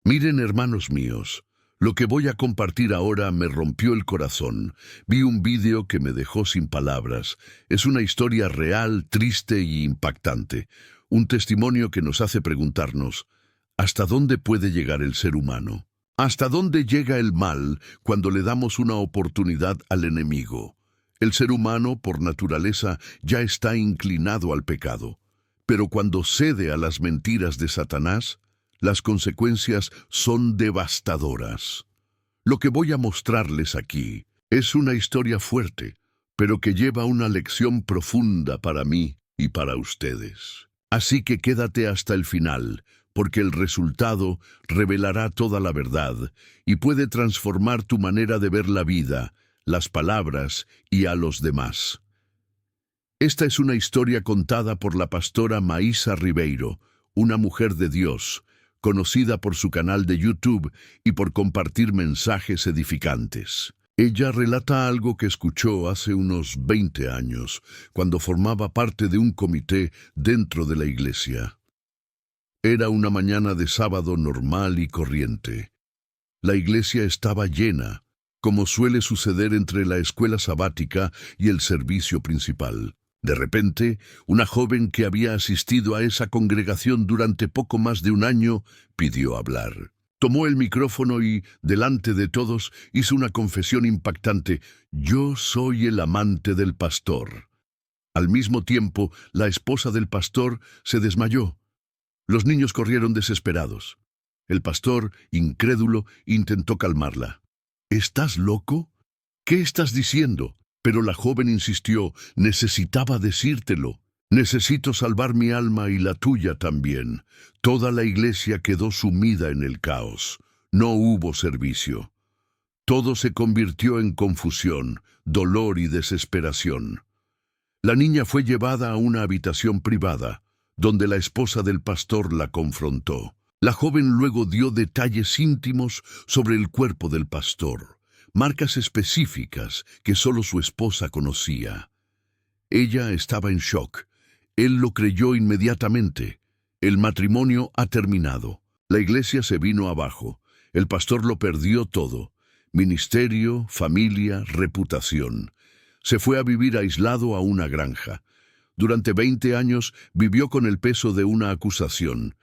Miren, hermanos míos, lo que voy a compartir ahora me rompió el corazón. Vi un vídeo que me dejó sin palabras. Es una historia real, triste y impactante. Un testimonio que nos hace preguntarnos, ¿hasta dónde puede llegar el ser humano? ¿Hasta dónde llega el mal cuando le damos una oportunidad al enemigo? El ser humano, por naturaleza, ya está inclinado al pecado. Pero cuando cede a las mentiras de Satanás, las consecuencias son devastadoras. Lo que voy a mostrarles aquí es una historia fuerte, pero que lleva una lección profunda para mí y para ustedes. Así que quédate hasta el final, porque el resultado revelará toda la verdad y puede transformar tu manera de ver la vida, las palabras y a los demás. Esta es una historia contada por la pastora Maísa Ribeiro, una mujer de Dios, conocida por su canal de YouTube y por compartir mensajes edificantes. Ella relata algo que escuchó hace unos 20 años, cuando formaba parte de un comité dentro de la iglesia. Era una mañana de sábado normal y corriente. La iglesia estaba llena, como suele suceder entre la escuela sabática y el servicio principal. De repente, una joven que había asistido a esa congregación durante poco más de un año pidió hablar. Tomó el micrófono y, delante de todos, hizo una confesión impactante: «Yo soy el amante del pastor». Al mismo tiempo, la esposa del pastor se desmayó. Los niños corrieron desesperados. El pastor, incrédulo, intentó calmarla. «¿Estás loco? ¿Qué estás diciendo?». Pero la joven insistió: «Necesitaba decírtelo. Necesito salvar mi alma y la tuya también». Toda la iglesia quedó sumida en el caos. No hubo servicio. Todo se convirtió en confusión, dolor y desesperación. La niña fue llevada a una habitación privada, donde la esposa del pastor la confrontó. La joven luego dio detalles íntimos sobre el cuerpo del pastor, marcas específicas que solo su esposa conocía. Ella estaba en shock. Él lo creyó inmediatamente. El matrimonio ha terminado. La iglesia se vino abajo. El pastor lo perdió todo: ministerio, familia, reputación. Se fue a vivir aislado a una granja. Durante 20 años vivió con el peso de una acusación,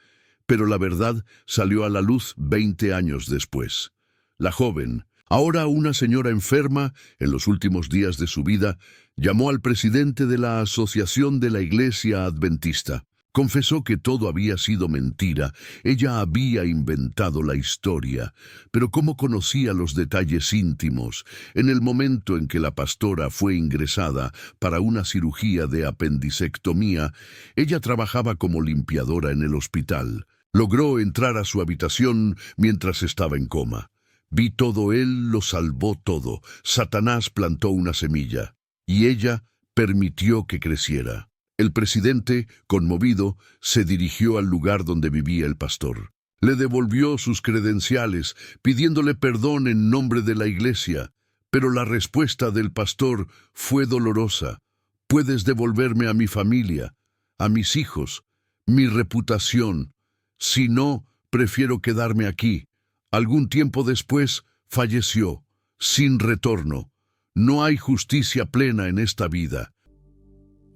pero la verdad salió a la luz 20 años después. La joven, ahora una señora enferma, en los últimos días de su vida, llamó al presidente de la Asociación de la Iglesia Adventista. Confesó que todo había sido mentira. Ella había inventado la historia, pero ¿cómo conocía los detalles íntimos? En el momento en que la pastora fue ingresada para una cirugía de apendicectomía, ella trabajaba como limpiadora en el hospital. Logró entrar a su habitación mientras estaba en coma. Vi todo, él lo salvó todo. Satanás plantó una semilla, y ella permitió que creciera. El presidente, conmovido, se dirigió al lugar donde vivía el pastor. Le devolvió sus credenciales, pidiéndole perdón en nombre de la iglesia. Pero la respuesta del pastor fue dolorosa. «Puedes devolverme a mi familia, a mis hijos, mi reputación. Si no, prefiero quedarme aquí». Algún tiempo después, falleció, sin retorno. No hay justicia plena en esta vida.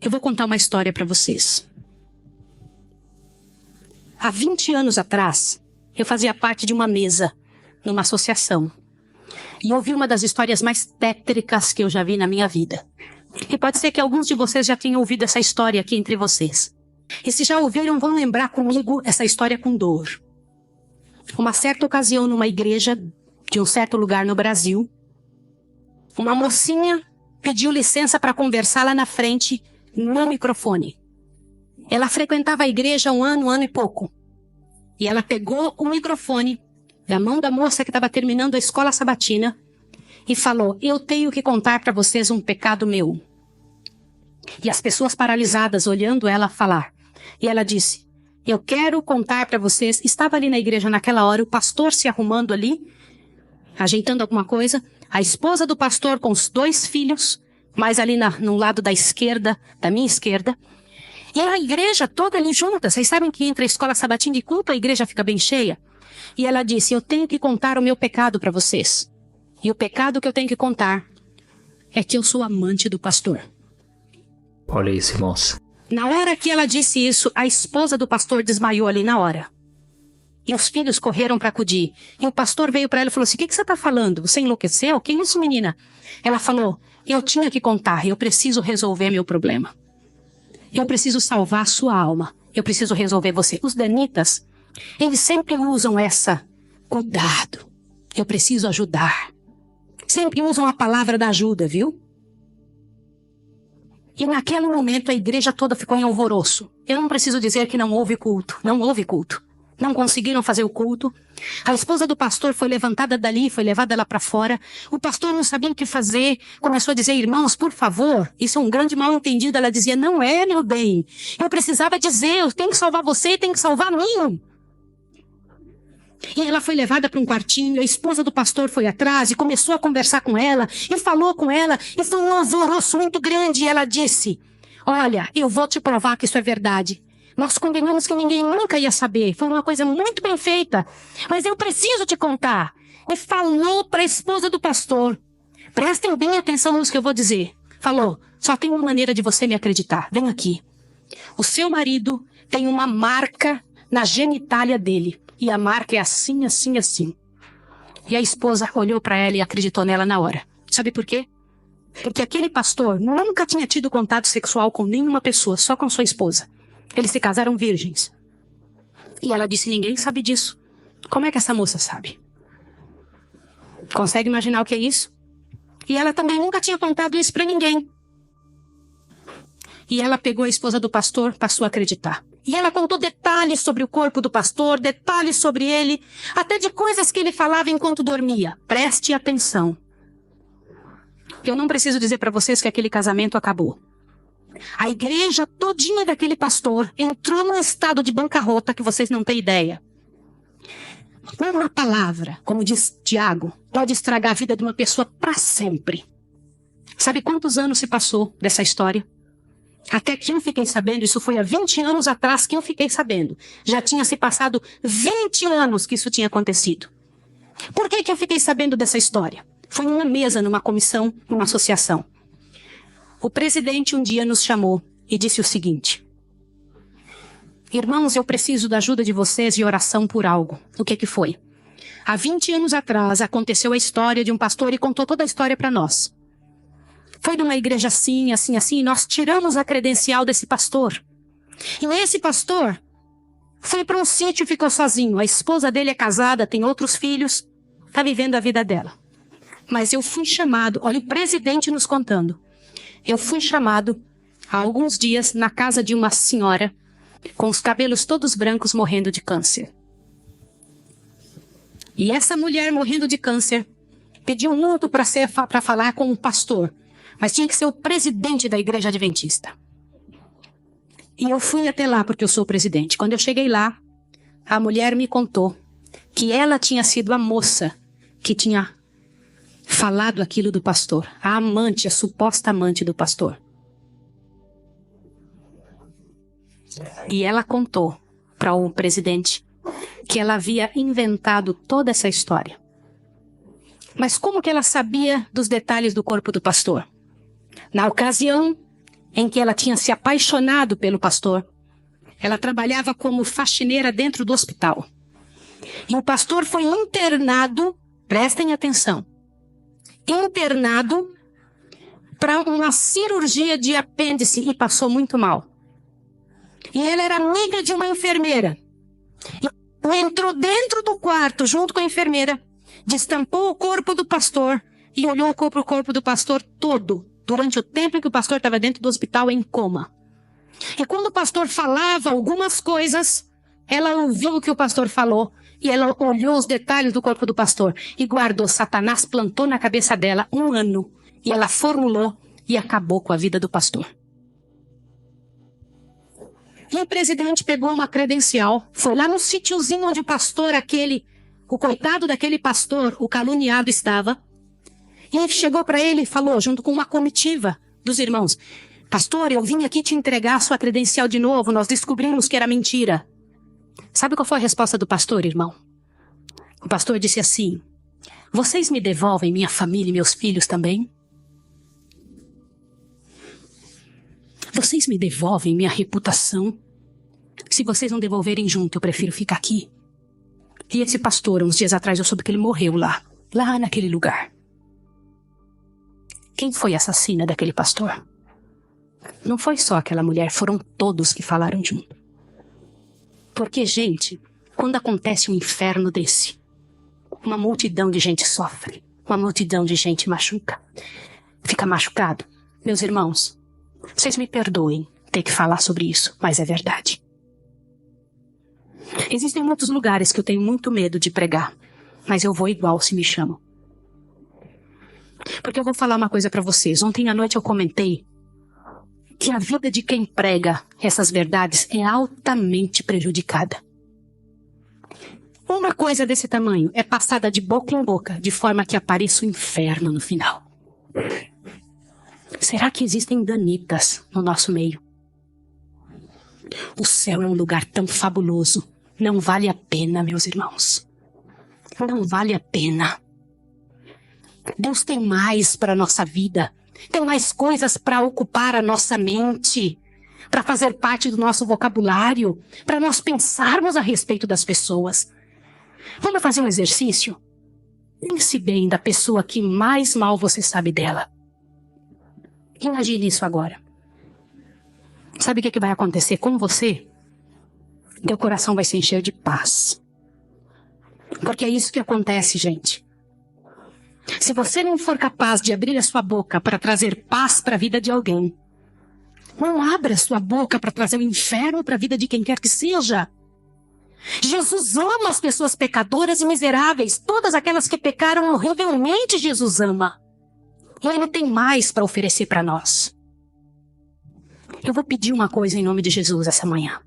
Eu vou contar uma história para vocês. Há 20 anos atrás, eu fazia parte de uma mesa numa associação. E ouvi uma das histórias mais tétricas que eu já vi na minha vida. E pode ser que alguns de vocês já tenham ouvido essa história aqui entre vocês. E se já ouviram, vão lembrar comigo essa história com dor. Uma certa ocasião, numa igreja de um certo lugar no Brasil, uma mocinha pediu licença para conversar lá na frente, no microfone. Ela frequentava a igreja há um ano e pouco. E ela pegou o microfone da mão da moça que estava terminando a escola sabatina e falou: «Eu tenho que contar para vocês um pecado meu». E as pessoas paralisadas olhando ela falar. E ela disse: «Eu quero contar para vocês». Estava ali na igreja naquela hora, o pastor se arrumando ali, ajeitando alguma coisa, a esposa do pastor com os 2 filhos, mais ali no lado da esquerda, da minha esquerda, e a igreja toda ali junta. Vocês sabem que entre a escola sabatina e culto a igreja fica bem cheia. E ela disse, eu tenho que contar o meu pecado para vocês. E o pecado que eu tenho que contar é que eu sou amante do pastor. Olha isso, irmãos. Na hora que ela disse isso, a esposa do pastor desmaiou ali na hora. E os filhos correram para acudir. E o pastor veio para ela e falou assim, o que você está falando? Você enlouqueceu? Que isso, menina? Ela falou, eu tinha que contar, eu preciso resolver meu problema. Eu preciso salvar a sua alma. Eu preciso resolver você. Os danitas, eles sempre usam essa, cuidado, eu preciso ajudar. Sempre usam a palavra da ajuda, viu? E naquele momento a igreja toda ficou em alvoroço. Eu não preciso dizer que não houve culto. Não houve culto. Não conseguiram fazer o culto. A esposa do pastor foi levantada dali, foi levada lá para fora. O pastor não sabia o que fazer. Começou a dizer, irmãos, por favor, isso é um grande mal-entendido. Ela dizia, não é, meu bem. Eu precisava dizer, eu tenho que salvar você e tenho que salvar mim. E ela foi levada para um quartinho, a esposa do pastor foi atrás e começou a conversar com ela, e falou com ela, e foi um alvoroço muito grande, e ela disse, olha, eu vou te provar que isso é verdade. Nós combinamos que ninguém nunca ia saber, foi uma coisa muito bem feita, mas eu preciso te contar. E falou para a esposa do pastor, prestem bem atenção nisso que eu vou dizer. Falou, só tem uma maneira de você me acreditar, vem aqui. O seu marido tem uma marca na genitália dele. E a marca é assim, assim, assim. E a esposa olhou para ela e acreditou nela na hora. Sabe por quê? Porque aquele pastor nunca tinha tido contato sexual com nenhuma pessoa, só com sua esposa. Eles se casaram virgens. E ela disse, ninguém sabe disso. Como é que essa moça sabe? Consegue imaginar o que é isso? E ela também nunca tinha contado isso para ninguém. E ela pegou a esposa do pastor, passou a acreditar. E ela contou detalhes sobre o corpo do pastor, detalhes sobre ele, até de coisas que ele falava enquanto dormia. Preste atenção. Eu não preciso dizer para vocês que aquele casamento acabou. A igreja todinha daquele pastor entrou num estado de bancarrota que vocês não têm ideia. Uma palavra, como diz Tiago, pode estragar a vida de uma pessoa para sempre. Sabe quantos anos se passou dessa história? Até que eu fiquei sabendo, isso foi há 20 anos atrás que eu fiquei sabendo. Já tinha se passado 20 anos que isso tinha acontecido. Por que eu fiquei sabendo dessa história? Foi numa mesa, numa comissão, numa associação. O presidente um dia nos chamou e disse o seguinte. Irmãos, eu preciso da ajuda de vocês de oração por algo. O que foi? Há 20 anos atrás aconteceu a história de um pastor e contou toda a história para nós. Foi numa igreja assim, assim, assim, e nós tiramos a credencial desse pastor. E esse pastor foi para um sítio e ficou sozinho. A esposa dele é casada, tem outros filhos, está vivendo a vida dela. Mas eu fui chamado, olha o presidente nos contando. Eu fui chamado há alguns dias na casa de uma senhora com os cabelos todos brancos morrendo de câncer. E essa mulher morrendo de câncer pediu muito para falar com o pastor. Mas tinha que ser o presidente da igreja adventista. E eu fui até lá porque eu sou o presidente. Quando eu cheguei lá, a mulher me contou que ela tinha sido a moça que tinha falado aquilo do pastor. A amante, a suposta amante do pastor. E ela contou para o presidente que ela havia inventado toda essa história. Mas como que ela sabia dos detalhes do corpo do pastor? Na ocasião em que ela tinha se apaixonado pelo pastor, ela trabalhava como faxineira dentro do hospital. E o pastor foi internado, prestem atenção, internado para uma cirurgia de apêndice e passou muito mal. E ela era amiga de uma enfermeira. E entrou dentro do quarto junto com a enfermeira, destampou o corpo do pastor e olhou o corpo do pastor todo. Durante o tempo em que o pastor estava dentro do hospital em coma. E quando o pastor falava algumas coisas, ela ouviu o que o pastor falou e ela olhou os detalhes do corpo do pastor e guardou. Satanás plantou na cabeça dela 1 ano e ela formulou e acabou com a vida do pastor. E o presidente pegou uma credencial, foi lá no sítiozinho onde o pastor o coitado daquele pastor, o caluniado estava. E ele chegou para ele e falou, junto com uma comitiva dos irmãos, pastor, eu vim aqui te entregar a sua credencial de novo, nós descobrimos que era mentira. Sabe qual foi a resposta do pastor, irmão? O pastor disse assim: vocês me devolvem minha família e meus filhos também? Vocês me devolvem minha reputação? Se vocês não devolverem junto, eu prefiro ficar aqui. E esse pastor, uns dias atrás, eu soube que ele morreu lá naquele lugar. Quem foi a assassina daquele pastor? Não foi só aquela mulher, foram todos que falaram junto. Porque, gente, quando acontece um inferno desse, uma multidão de gente sofre, uma multidão de gente machuca, fica machucado. Meus irmãos, vocês me perdoem ter que falar sobre isso, mas é verdade. Existem muitos lugares que eu tenho muito medo de pregar, mas eu vou igual se me chamam. Porque eu vou falar uma coisa pra vocês. Ontem à noite eu comentei que a vida de quem prega essas verdades é altamente prejudicada. Uma coisa desse tamanho é passada de boca em boca, de forma que apareça o inferno no final. Será que existem danitas no nosso meio? O céu é um lugar tão fabuloso. Não vale a pena, meus irmãos. Não vale a pena. Deus tem mais para a nossa vida. Tem mais coisas para ocupar a nossa mente, para fazer parte do nosso vocabulário, para nós pensarmos a respeito das pessoas. Vamos fazer um exercício? Pense bem da pessoa que mais mal você sabe dela. Imagine isso agora. Sabe o que vai acontecer com você? Teu coração vai se encher de paz. Porque é isso que acontece, gente. Se você não for capaz de abrir a sua boca para trazer paz para a vida de alguém, não abra a sua boca para trazer o inferno para a vida de quem quer que seja. Jesus ama as pessoas pecadoras e miseráveis. Todas aquelas que pecaram horrivelmente, Jesus ama. E Ele tem mais para oferecer para nós. Eu vou pedir uma coisa em nome de Jesus essa manhã.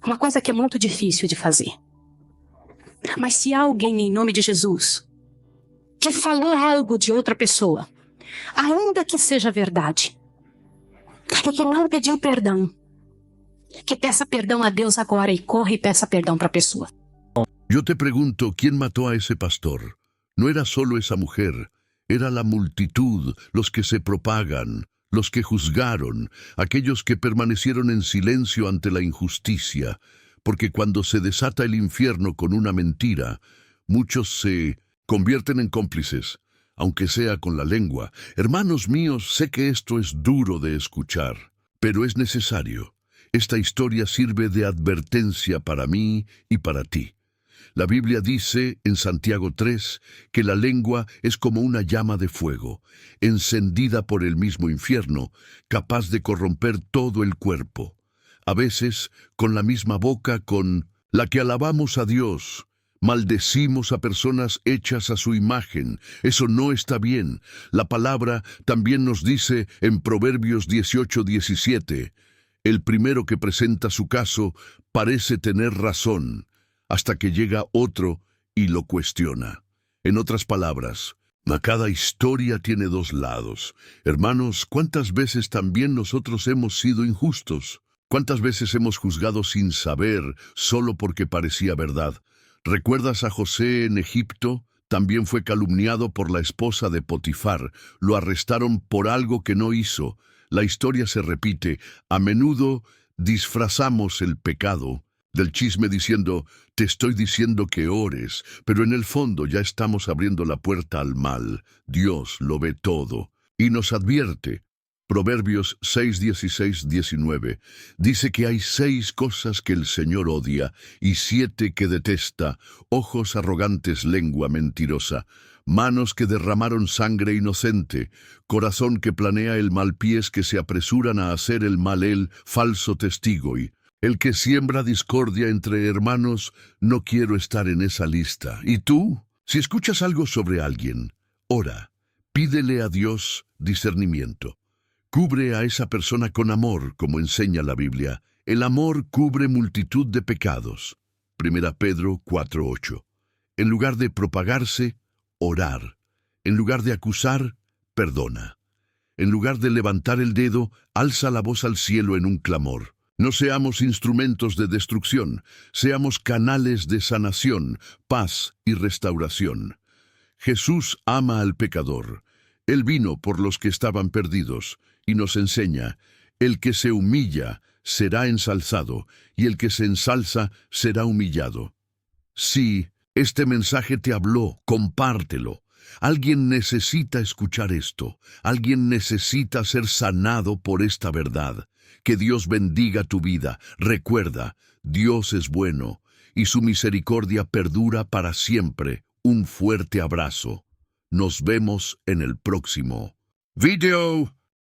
Uma coisa que é muito difícil de fazer. Mas se há alguém em nome de Jesus que falou algo de outra pessoa, ainda que seja verdade, e que não pediu perdão, que peça perdão a Deus agora e corra e peça perdão para a pessoa. Yo te pregunto, ¿quién mató a ese pastor? No era solo esa mujer, era la multitud, los que se propagan, los que juzgaron, aquellos que permanecieron en silencio ante la injusticia, porque cuando se desata el infierno con una mentira, muchos se convierten en cómplices, aunque sea con la lengua. Hermanos míos, sé que esto es duro de escuchar, pero es necesario. Esta historia sirve de advertencia para mí y para ti. La Biblia dice en Santiago 3 que la lengua es como una llama de fuego, encendida por el mismo infierno, capaz de corromper todo el cuerpo. A veces, con la misma boca con la que alabamos a Dios, maldecimos a personas hechas a su imagen. Eso no está bien. La palabra también nos dice en Proverbios 18:17, el primero que presenta su caso parece tener razón, hasta que llega otro y lo cuestiona. En otras palabras, cada historia tiene dos lados. Hermanos, ¿cuántas veces también nosotros hemos sido injustos? ¿Cuántas veces hemos juzgado sin saber, solo porque parecía verdad? ¿Recuerdas a José en Egipto? También fue calumniado por la esposa de Potifar. Lo arrestaron por algo que no hizo. La historia se repite. A menudo disfrazamos el pecado del chisme diciendo, te estoy diciendo que ores, pero en el fondo ya estamos abriendo la puerta al mal. Dios lo ve todo y nos advierte. Proverbios 6, 16, 19 dice que hay 6 cosas que el Señor odia y 7 que detesta: ojos arrogantes, lengua mentirosa, manos que derramaron sangre inocente, corazón que planea el mal, pies que se apresuran a hacer el mal, el falso testigo y el que siembra discordia entre hermanos. No quiero estar en esa lista. ¿Y tú? Si escuchas algo sobre alguien, ora, pídele a Dios discernimiento. Cubre a esa persona con amor, como enseña la Biblia. El amor cubre multitud de pecados. 1 Pedro 4:8. En lugar de propagarse, orar. En lugar de acusar, perdona. En lugar de levantar el dedo, alza la voz al cielo en un clamor. No seamos instrumentos de destrucción, seamos canales de sanación, paz y restauración. Jesús ama al pecador. Él vino por los que estaban perdidos y nos enseña: el que se humilla será ensalzado, y el que se ensalza será humillado. Si este mensaje te habló, compártelo. Alguien necesita escuchar esto. Alguien necesita ser sanado por esta verdad. Que Dios bendiga tu vida. Recuerda, Dios es bueno y su misericordia perdura para siempre. Un fuerte abrazo. Nos vemos en el próximo video.